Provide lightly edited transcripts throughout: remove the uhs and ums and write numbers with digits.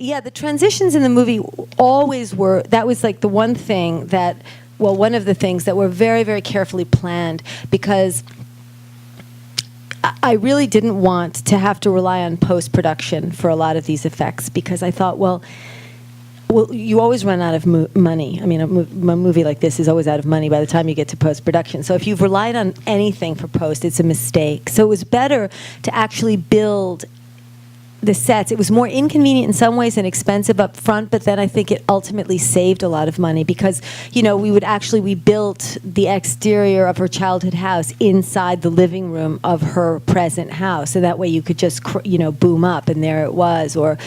Yeah, the transitions in the movie always were, that was like the one thing that, well, one of the things that were very, very carefully planned, because I really didn't want to have to rely on post-production for a lot of these effects, because I thought, well, you always run out of money. I mean, a movie like this is always out of money by the time you get to post-production. So if you've relied on anything for post, it's a mistake. So it was better to actually build the sets. It was more inconvenient in some ways and expensive up front, but then I think it ultimately saved a lot of money, because, you know, we built the exterior of her childhood house inside the living room of her present house, so that way you could just, you know, boom up and there it was, or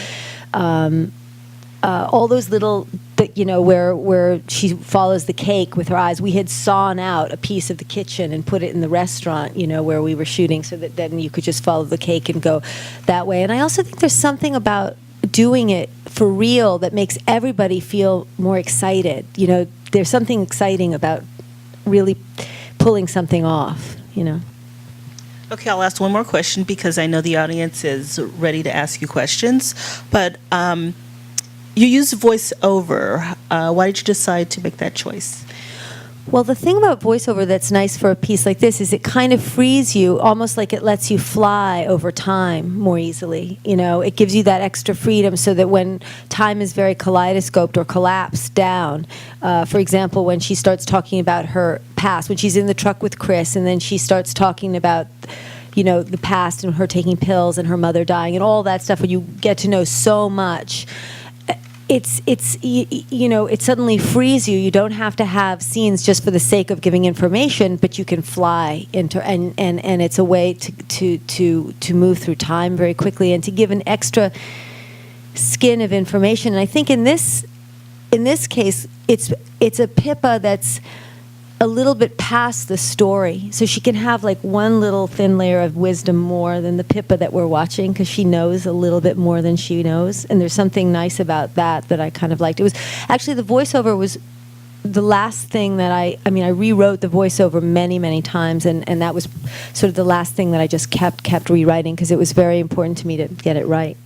all those little, you know, where she follows the cake with her eyes. We had sawn out a piece of the kitchen and put it in the restaurant, you know, where we were shooting, so that then you could just follow the cake and go that way. And I also think there's something about doing it for real that makes everybody feel more excited. You know, there's something exciting about really pulling something off, you know. Okay, I'll ask one more question, because I know the audience is ready to ask you questions. But you use voiceover. Why did you decide to make that choice? Well, the thing about voiceover that's nice for a piece like this is it kind of frees you, almost like it lets you fly over time more easily. You know, it gives you that extra freedom, so that when time is very kaleidoscoped or collapsed down, for example, when she starts talking about her past, when she's in the truck with Chris, and then she starts talking about, you know, the past and her taking pills and her mother dying and all that stuff, when you get to know so much, you know, it suddenly frees you. You don't have to have scenes just for the sake of giving information, but you can fly into, and it's a way to move through time very quickly and to give an extra skin of information. And I think in this case, it's a Pippa that's a little bit past the story, so she can have like one little thin layer of wisdom more than the Pippa that we're watching, because she knows a little bit more than she knows, and there's something nice about that I kind of liked. It was actually, the voiceover was the last thing that I rewrote the voiceover many times, and that was sort of the last thing that I just kept rewriting, because it was very important to me to get it right.